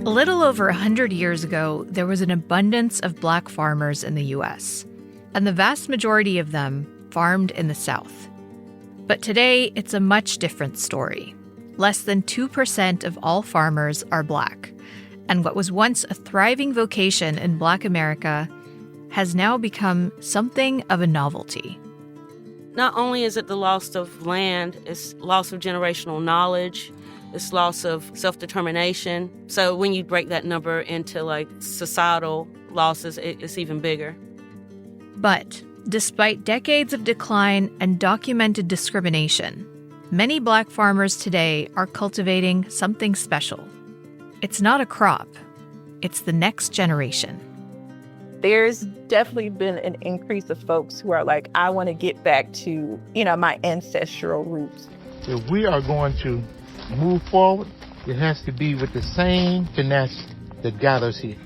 A little over 100 years ago, there was an abundance of black farmers in the U.S., and the vast majority of them farmed in the South. But today, it's a much different story. Less than 2% of all farmers are black, and what was once a thriving vocation in Black America has now become something of a novelty. Not only is it the loss of land, it's loss of generational knowledge, it's loss of self-determination. So when you break that number into like societal losses, it's even bigger. But despite decades of decline and documented discrimination, many black farmers today are cultivating something special. It's not a crop, it's the next generation. There's definitely been an increase of folks who are like, I want to get back to, my ancestral roots. If we are going to move forward, it has to be with the same tenacity that got us here.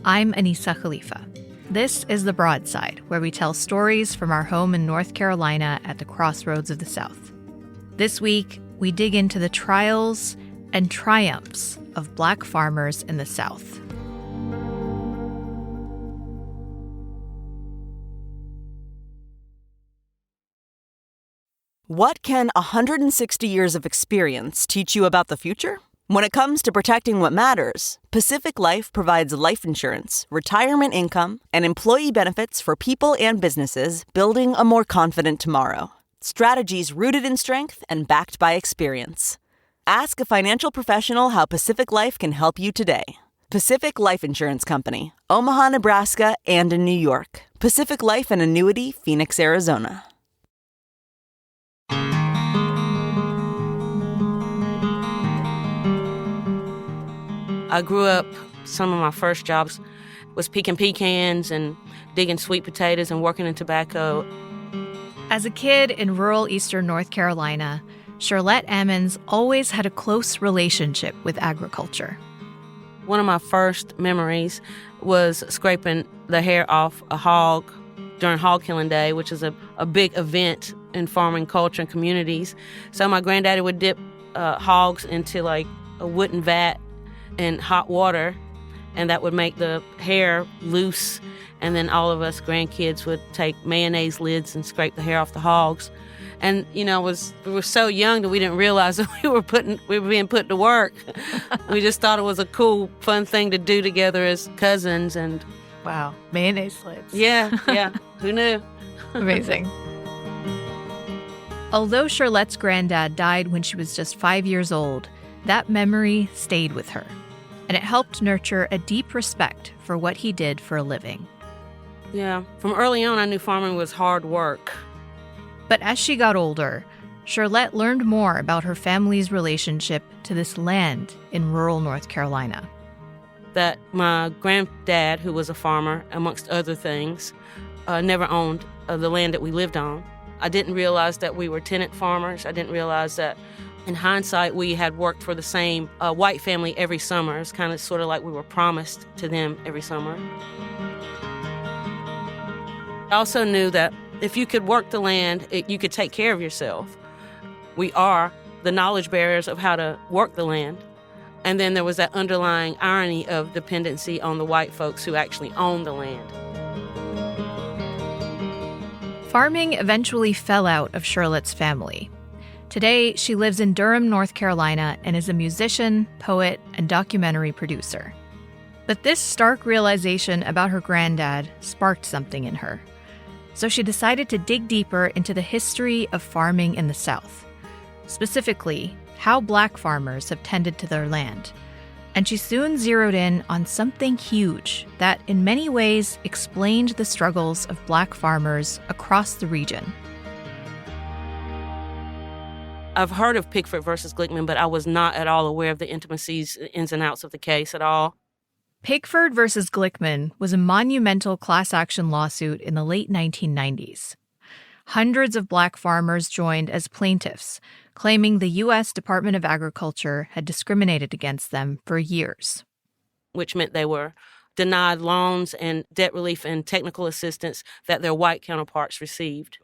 I'm Anissa Khalifa. This is The Broadside, where we tell stories from our home in North Carolina at the crossroads of the South. This week, we dig into the trials and triumphs of black farmers in the South. What can 160 years of experience teach you about the future? When it comes to protecting what matters, Pacific Life provides life insurance, retirement income, and employee benefits for people and businesses building a more confident tomorrow. Strategies rooted in strength and backed by experience. Ask a financial professional how Pacific Life can help you today. Pacific Life Insurance Company, Omaha, Nebraska, and in New York. Pacific Life and Annuity, Phoenix, Arizona. I grew up, some of my first jobs was picking pecans and digging sweet potatoes and working in tobacco. As a kid in rural eastern North Carolina, Charlotte Ammons always had a close relationship with agriculture. One of my first memories was scraping the hair off a hog during hog killing day, which is a big event in farming culture and communities. So my granddaddy would dip hogs into like a wooden vat in hot water, and that would make the hair loose, and then all of us grandkids would take mayonnaise lids and scrape the hair off the hogs. And we were so young that we didn't realize that we were being put to work. We just thought it was a cool, fun thing to do together as cousins. And wow, mayonnaise lids. Yeah, who knew? Amazing. Although Charlotte's granddad died when she was just 5 years old, that memory stayed with her, and it helped nurture a deep respect for what he did for a living. Yeah, from early on, I knew farming was hard work. But as she got older, Charlotte learned more about her family's relationship to this land in rural North Carolina. That my granddad, who was a farmer, amongst other things, never owned the land that we lived on. I didn't realize that we were tenant farmers. I didn't realize that, in hindsight, we had worked for the same white family every summer. It's kind of sort of like we were promised to them every summer. I also knew that if you could work the land, you could take care of yourself. We are the knowledge bearers of how to work the land. And then there was that underlying irony of dependency on the white folks who actually own the land. Farming eventually fell out of Charlotte's family. Today, she lives in Durham, North Carolina, and is a musician, poet, and documentary producer. But this stark realization about her granddad sparked something in her. So she decided to dig deeper into the history of farming in the South, specifically how black farmers have tended to their land. And she soon zeroed in on something huge that in many ways explained the struggles of black farmers across the region. I've heard of Pickford versus Glickman, but I was not at all aware of the intricacies, ins and outs of the case at all. Pickford versus Glickman was a monumental class action lawsuit in the late 1990s. Hundreds of black farmers joined as plaintiffs, claiming the U.S. Department of Agriculture had discriminated against them for years. Which meant they were denied loans and debt relief and technical assistance that their white counterparts received.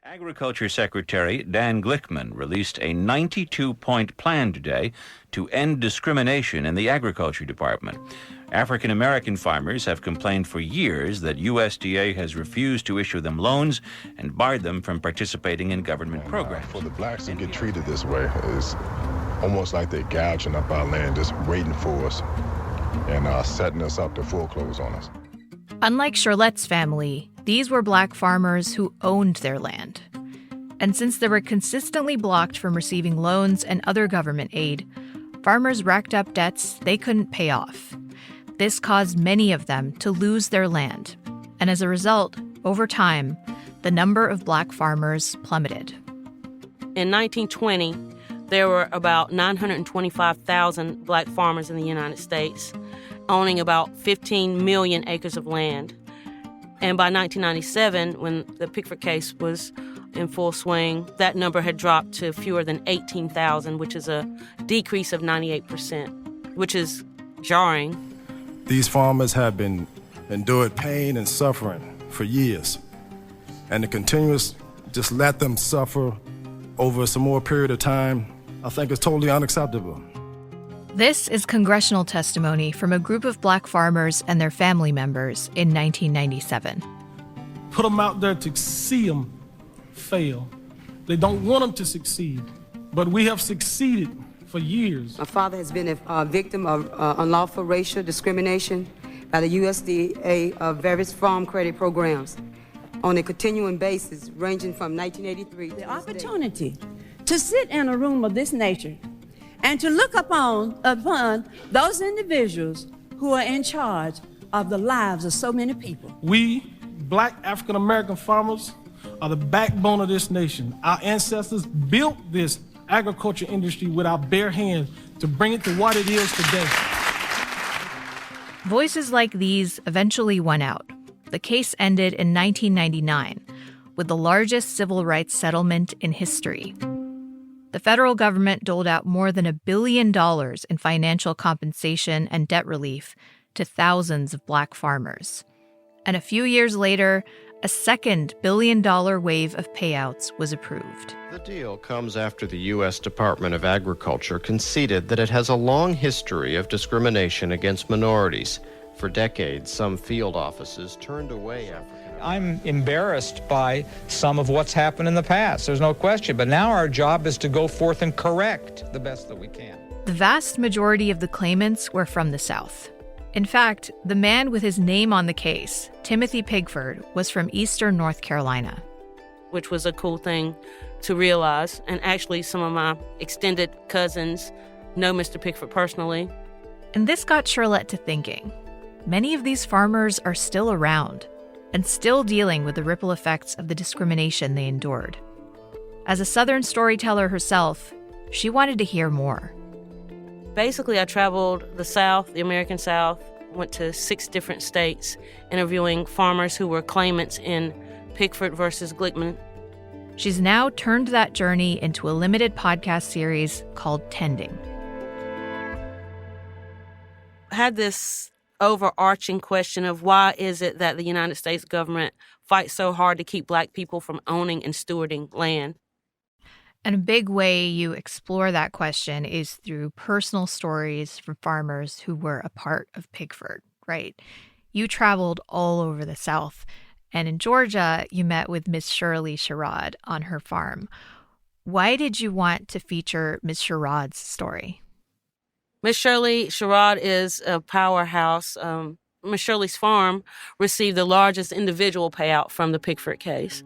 Agriculture Secretary Dan Glickman released a 92-point plan today to end discrimination in the Agriculture Department. African American farmers have complained for years that USDA has refused to issue them loans and barred them from participating in government programs. For the blacks to get treated this way is almost like they're gouging up our land, just waiting for us and setting us up to foreclose on us. Unlike Charlotte's family, these were black farmers who owned their land. And since they were consistently blocked from receiving loans and other government aid, farmers racked up debts they couldn't pay off. This caused many of them to lose their land. And as a result, over time, the number of black farmers plummeted. In 1920, there were about 925,000 black farmers in the United States, owning about 15 million acres of land. And by 1997, when the Pickford case was in full swing, that number had dropped to fewer than 18,000, which is a decrease of 98%, which is jarring. These farmers have endured pain and suffering for years. And to continuous just let them suffer over some more period of time, I think is totally unacceptable. This is congressional testimony from a group of black farmers and their family members in 1997. Put them out there to see them fail. They don't want them to succeed, but we have succeeded for years. My father has been a victim of unlawful racial discrimination by the USDA of various farm credit programs on a continuing basis ranging from 1983 the opportunity to sit in a room of this nature and to look upon those individuals who are in charge of the lives of so many people. We, black African American farmers, are the backbone of this nation. Our ancestors built this agriculture industry with our bare hands to bring it to what it is today. Voices like these eventually won out. The case ended in 1999 with the largest civil rights settlement in history. The federal government doled out more than $1 billion in financial compensation and debt relief to thousands of black farmers. And a few years later, a second $1 billion wave of payouts was approved. The deal comes after the U.S. Department of Agriculture conceded that it has a long history of discrimination against minorities. For decades, some field offices turned away African. I'm embarrassed by some of what's happened in the past, there's no question, but now our job is to go forth and correct the best that we can. The vast majority of the claimants were from the South. In fact, the man with his name on the case, Timothy Pickford, was from eastern North Carolina. Which was a cool thing to realize. And actually, some of my extended cousins know Mr. Pickford personally. And this got Charlotte to thinking. Many of these farmers are still around and still dealing with the ripple effects of the discrimination they endured. As a Southern storyteller herself, she wanted to hear more. Basically, I traveled the South, the American South, went to 6 different states, interviewing farmers who were claimants in Pickford versus Glickman. She's now turned that journey into a limited podcast series called Tending. I had this overarching question of why is it that the United States government fights so hard to keep black people from owning and stewarding land? And a big way you explore that question is through personal stories from farmers who were a part of Pickford, right? You traveled all over the South, and in Georgia, you met with Miss Shirley Sherrod on her farm. Why did you want to feature Miss Sherrod's story? Miss Shirley Sherrod is a powerhouse. Miss Shirley's farm received the largest individual payout from the Pickford case.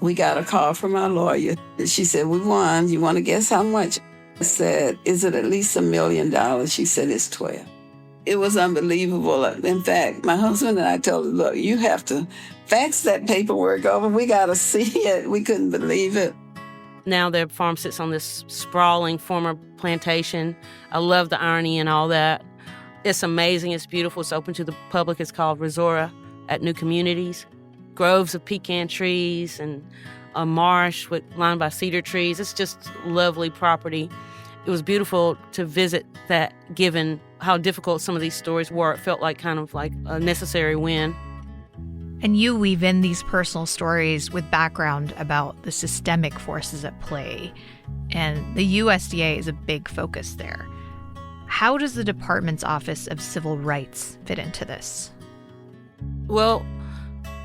We got a call from our lawyer. She said, "We won. You want to guess how much?" I said, "Is it at least $1 million?" She said, "It's 12." It was unbelievable. In fact, my husband and I told her, "Look, you have to fax that paperwork over. We got to see it." We couldn't believe it. Now their farm sits on this sprawling former plantation. I love the irony and all that. It's amazing. It's beautiful. It's open to the public. It's called Resora at New Communities. Groves of pecan trees and a marsh lined by cedar trees. It's just lovely property. It was beautiful to visit that, given how difficult some of these stories were. It felt like kind of like a necessary win. And you weave in these personal stories with background about the systemic forces at play, and the USDA is a big focus there. How does the department's Office of Civil Rights fit into this? Well,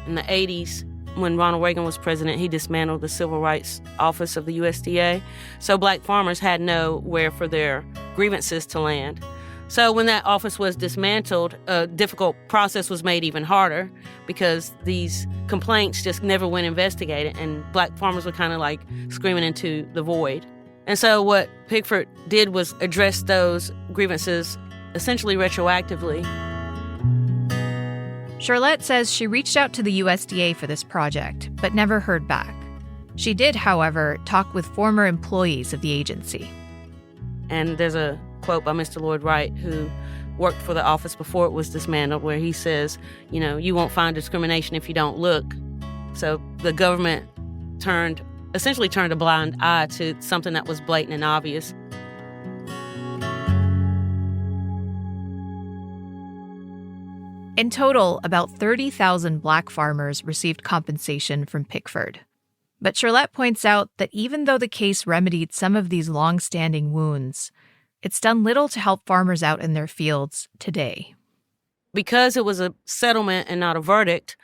in the 80s, when Ronald Reagan was president, he dismantled the Civil Rights Office of the USDA. So black farmers had nowhere for their grievances to land. So when that office was dismantled, a difficult process was made even harder because these complaints just never went investigated, and black farmers were kind of like screaming into the void. And so what Pickford did was address those grievances essentially retroactively. Charlotte says she reached out to the USDA for this project, but never heard back. She did, however, talk with former employees of the agency. And there's a quote by Mr. Lloyd Wright, who worked for the office before it was dismantled, where he says, you won't find discrimination if you don't look. So the government essentially turned a blind eye to something that was blatant and obvious. In total, about 30,000 black farmers received compensation from Pickford. But Charlotte points out that even though the case remedied some of these long-standing wounds, it's done little to help farmers out in their fields today. Because it was a settlement and not a verdict,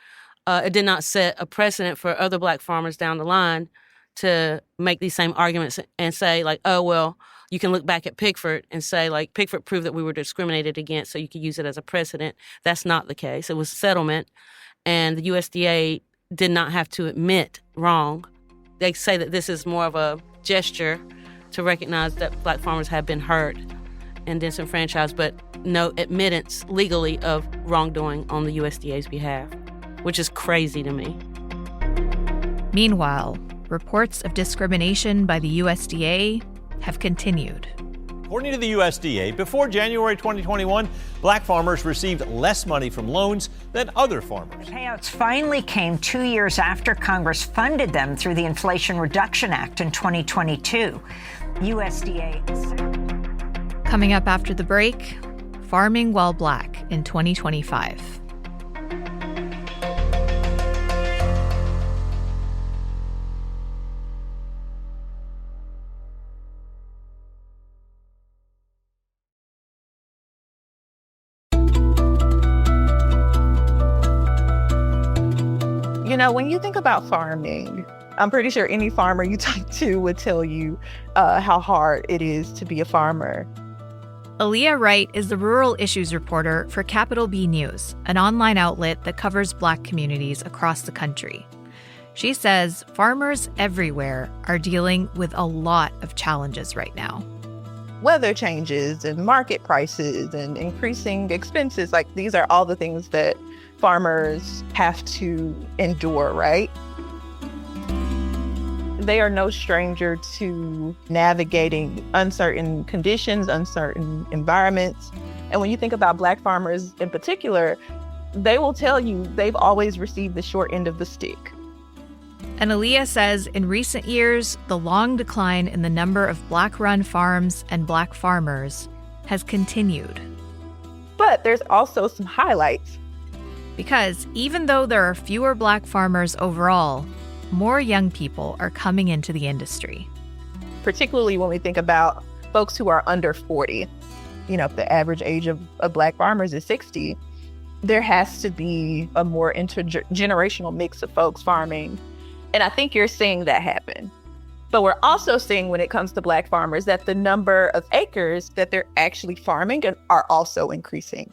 it did not set a precedent for other black farmers down the line to make these same arguments and say, like, oh, well, you can look back at Pickford and say, like, Pickford proved that we were discriminated against, so you could use it as a precedent. That's not the case. It was a settlement, and the USDA did not have to admit wrong. They say that this is more of a gesture to recognize that black farmers have been hurt and disenfranchised, but no admittance legally of wrongdoing on the USDA's behalf, which is crazy to me. Meanwhile, reports of discrimination by the USDA have continued. According to the USDA, before January 2021, black farmers received less money from loans than other farmers. The payouts finally came 2 years after Congress funded them through the Inflation Reduction Act in 2022. USDA. Coming up after the break, farming while black in 2025. When you think about farming, I'm pretty sure any farmer you talk to would tell you how hard it is to be a farmer. Aaliyah Wright is the rural issues reporter for Capital B News, an online outlet that covers black communities across the country. She says farmers everywhere are dealing with a lot of challenges right now. Weather changes and market prices and increasing expenses, like these are all the things that farmers have to endure, right? They are no stranger to navigating uncertain conditions, uncertain environments. And when you think about black farmers in particular, they will tell you they've always received the short end of the stick. And Aaliyah says in recent years, the long decline in the number of black-run farms and black farmers has continued. But there's also some highlights. Because even though there are fewer black farmers overall, more young people are coming into the industry. Particularly when we think about folks who are under 40. If the average age of black farmers is 60, there has to be a more intergenerational mix of folks farming. And I think you're seeing that happen. But we're also seeing when it comes to black farmers that the number of acres that they're actually farming are also increasing.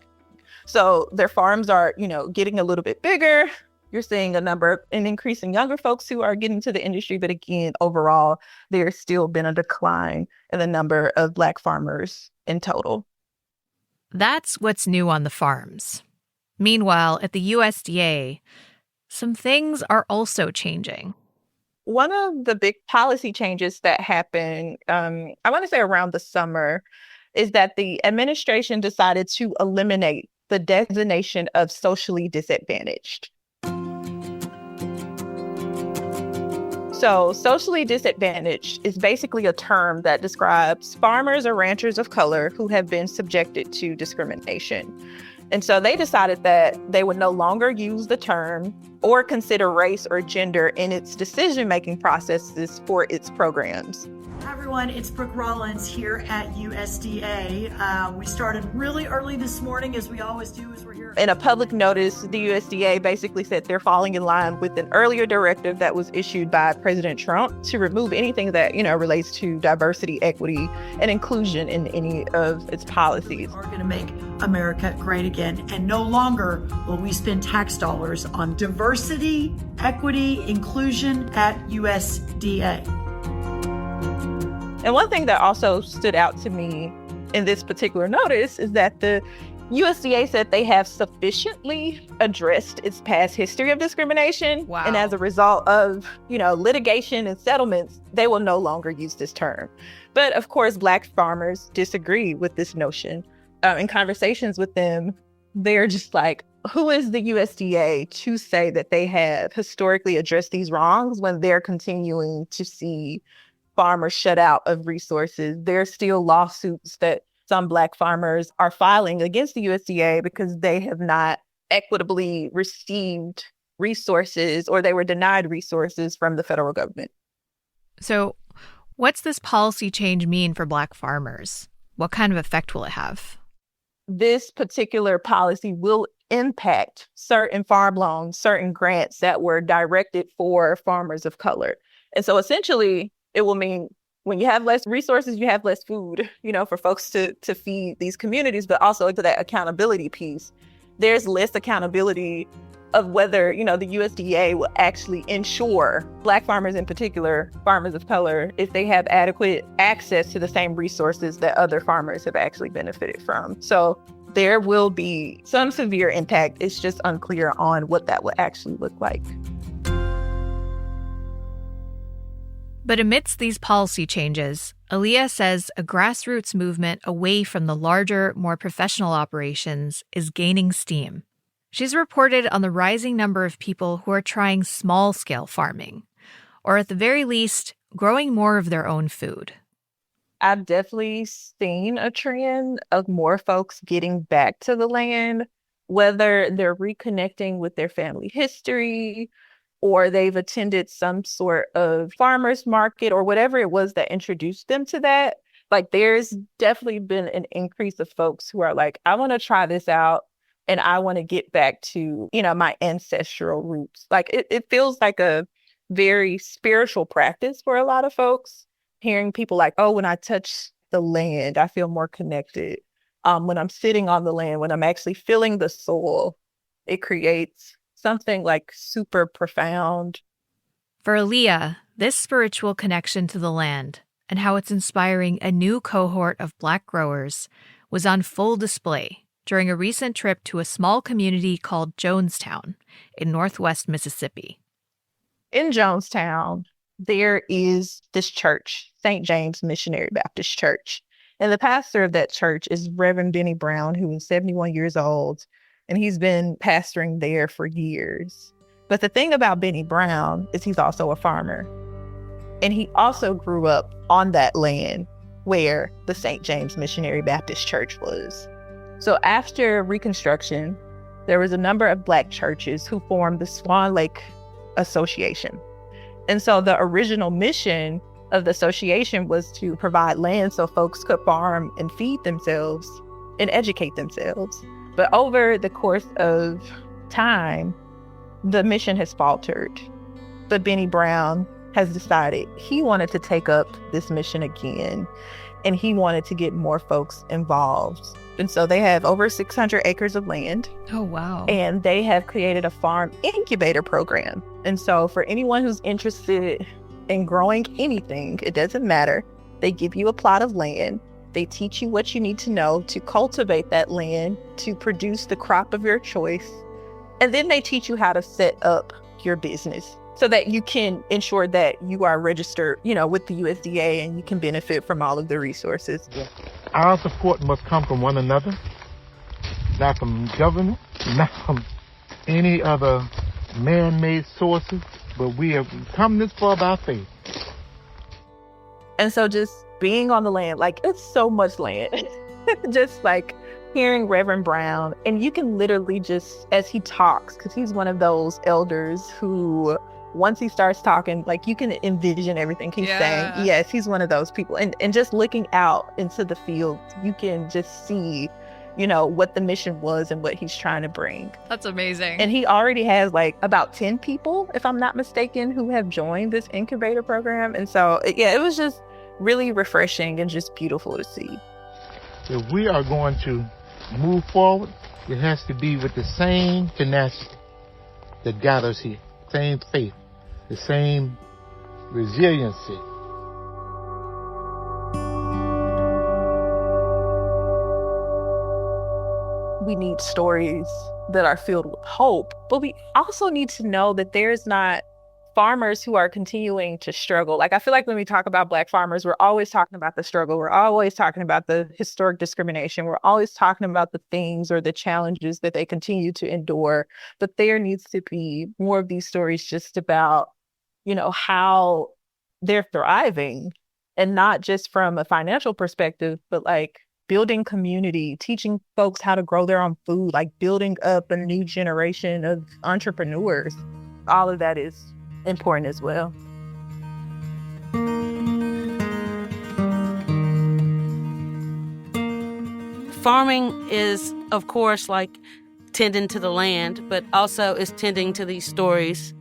So their farms are, getting a little bit bigger. You're seeing an increase in younger folks who are getting to the industry. But again, overall, there's still been a decline in the number of black farmers in total. That's what's new on the farms. Meanwhile, at the USDA, some things are also changing. One of the big policy changes that happened, I want to say around the summer, is that the administration decided to eliminate the designation of socially disadvantaged. So socially disadvantaged is basically a term that describes farmers or ranchers of color who have been subjected to discrimination. And so they decided that they would no longer use the term or consider race or gender in its decision-making processes for its programs. Hi everyone, it's Brooke Rollins here at USDA. We started really early this morning, as we always do, as we're here. In a public notice, the USDA basically said they're falling in line with an earlier directive that was issued by President Trump to remove anything that, relates to diversity, equity, and inclusion in any of its policies. We're going to make America great again, and no longer will we spend tax dollars on diversity, equity, inclusion at USDA. And one thing that also stood out to me in this particular notice is that the USDA said they have sufficiently addressed its past history of discrimination. Wow. And as a result of, litigation and settlements, they will no longer use this term. But of course, Black farmers disagree with this notion. In conversations with them, they're just like, who is the USDA to say that they have historically addressed these wrongs when they're continuing to see farmers shut out of resources? There's still lawsuits that some Black farmers are filing against the USDA because they have not equitably received resources or they were denied resources from the federal government. So what's this policy change mean for Black farmers? What kind of effect will it have? This particular policy will impact certain farm loans, certain grants that were directed for farmers of color. And so essentially, it will mean when you have less resources, you have less food, for folks to feed these communities, but also into that accountability piece. There's less accountability of whether, the USDA will actually ensure Black farmers in particular, farmers of color, if they have adequate access to the same resources that other farmers have actually benefited from. So there will be some severe impact. It's just unclear on what that will actually look like. But amidst these policy changes, Aaliyah says a grassroots movement away from the larger, more professional operations is gaining steam. She's reported on the rising number of people who are trying small-scale farming, or at the very least, growing more of their own food. I've definitely seen a trend of more folks getting back to the land, whether they're reconnecting with their family history, or they've attended some sort of farmer's market or whatever it was that introduced them to that. Like, there's definitely been an increase of folks who are like, I want to try this out and I want to get back to, my ancestral roots. Like, it feels like a very spiritual practice for a lot of folks. Hearing people like, oh, when I touch the land, I feel more connected. When I'm sitting on the land, when I'm actually feeling the soil, it creates something like super profound. For Aaliyah, this spiritual connection to the land and how it's inspiring a new cohort of Black growers was on full display during a recent trip to a small community called Jonestown in northwest Mississippi. In Jonestown, there is this church, St. James Missionary Baptist Church. And the pastor of that church is Reverend Benny Brown, who is 71 years old. And he's been pastoring there for years. But the thing about Benny Brown is he's also a farmer. And he also grew up on that land where the St. James Missionary Baptist Church was. So after Reconstruction, there was a number of Black churches who formed the Swan Lake Association. And so the original mission of the association was to provide land so folks could farm and feed themselves and educate themselves. But over the course of time, the mission has faltered. But Benny Brown has decided he wanted to take up this mission again, and he wanted to get more folks involved. And so they have over 600 acres of land. Oh, wow. And they have created a farm incubator program. And so for anyone who's interested in growing anything, it doesn't matter. They give you a plot of land. They teach you what you need to know to cultivate that land, to produce the crop of your choice. And then they teach you how to set up your business so that you can ensure that you are registered, with the USDA and you can benefit from all of the resources. Our support must come from one another, not from government, not from any other man-made sources, but we have come this far by faith. And so just being on the land, like, it's so much land. Just like hearing Reverend Brown, and you can literally just, as he talks, because he's one of those elders who, once he starts talking, like, you can envision everything he's saying. Yes, he's one of those people. And just looking out into the field, you can just see, what the mission was and what he's trying to bring. That's amazing. And he already has like about 10 people, if I'm not mistaken, who have joined this incubator program. And so, it was just really refreshing and just beautiful to see. If we are going to move forward, it has to be with the same tenacity that got us here, same faith, the same resiliency. We need stories that are filled with hope, but we also need to know that there's not farmers who are continuing to struggle. Like, I feel like when we talk about Black farmers, we're always talking about the struggle. We're always talking about the historic discrimination. We're always talking about the things or the challenges that they continue to endure. But there needs to be more of these stories just about, how they're thriving, and not just from a financial perspective, but like building community, teaching folks how to grow their own food, like building up a new generation of entrepreneurs. All of that is important as well. Farming is, of course, like tending to the land, but also is tending to these stories.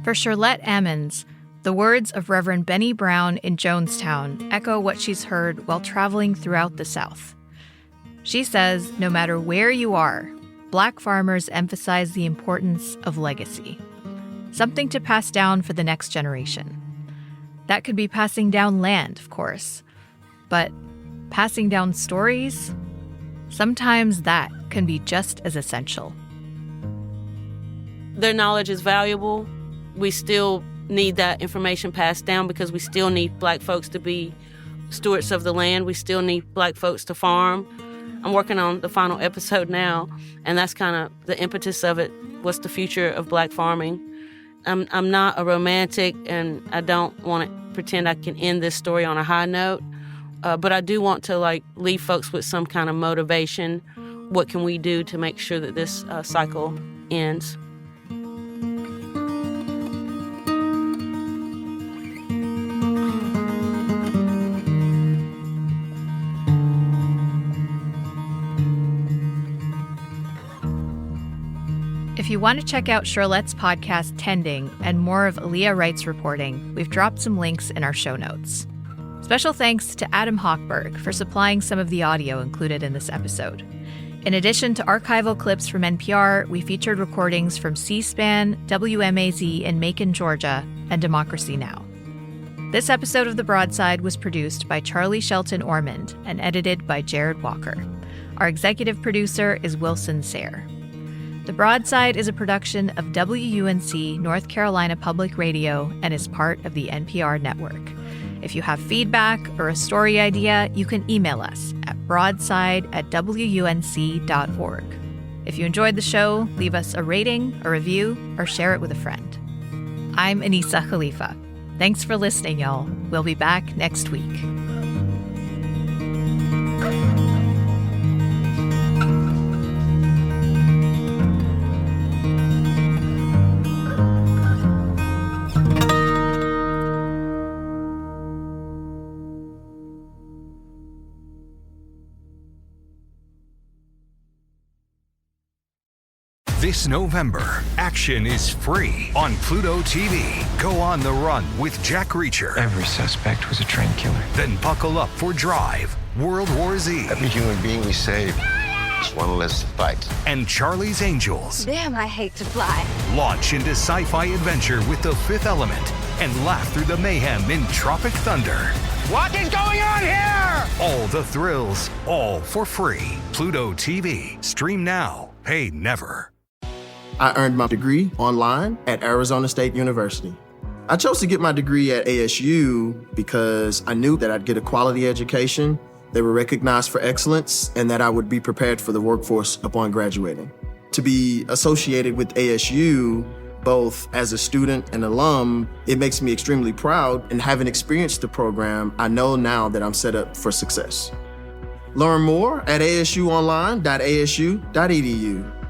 For Charlotte Ammons, the words of Reverend Benny Brown in Jonestown echo what she's heard while traveling throughout the South. She says no matter where you are, Black farmers emphasize the importance of legacy. Something to pass down for the next generation. That could be passing down land, of course, but passing down stories, sometimes that can be just as essential. Their knowledge is valuable. We still need that information passed down because we still need Black folks to be stewards of the land. We still need Black folks to farm. I'm working on the final episode now, and that's kind of the impetus of it. What's the future of Black farming? I'm not a romantic, and I don't want to pretend I can end this story on a high note, but I do want to leave folks with some kind of motivation. What can we do to make sure that this cycle ends? If you want to check out Charlotte's podcast, Tending, and more of Aaliyah Wright's reporting, we've dropped some links in our show notes. Special thanks to Adam Hochberg for supplying some of the audio included in this episode. In addition to archival clips from NPR, we featured recordings from C-SPAN, WMAZ in Macon, Georgia, and Democracy Now! This episode of The Broadside was produced by Charlie Shelton Ormond and edited by Jared Walker. Our executive producer is Wilson Sayre. The Broadside is a production of WUNC North Carolina Public Radio and is part of the NPR network. If you have feedback or a story idea, you can email us at broadside@wunc.org. If you enjoyed the show, leave us a rating, a review, or share it with a friend. I'm Anissa Khalifa. Thanks for listening, y'all. We'll be back next week. This November, action is free on Pluto TV. Go on the run with Jack Reacher. Every suspect was a trained killer. Then buckle up for Drive, World War Z. Every human being we save is one less to fight. And Charlie's Angels. Damn, I hate to fly. Launch into sci-fi adventure with The Fifth Element and laugh through the mayhem in Tropic Thunder. What is going on here? All the thrills, all for free. Pluto TV. Stream now. Pay never. I earned my degree online at Arizona State University. I chose to get my degree at ASU because I knew that I'd get a quality education, they were recognized for excellence, and that I would be prepared for the workforce upon graduating. To be associated with ASU, both as a student and alum, it makes me extremely proud, and having experienced the program, I know now that I'm set up for success. Learn more at asuonline.asu.edu.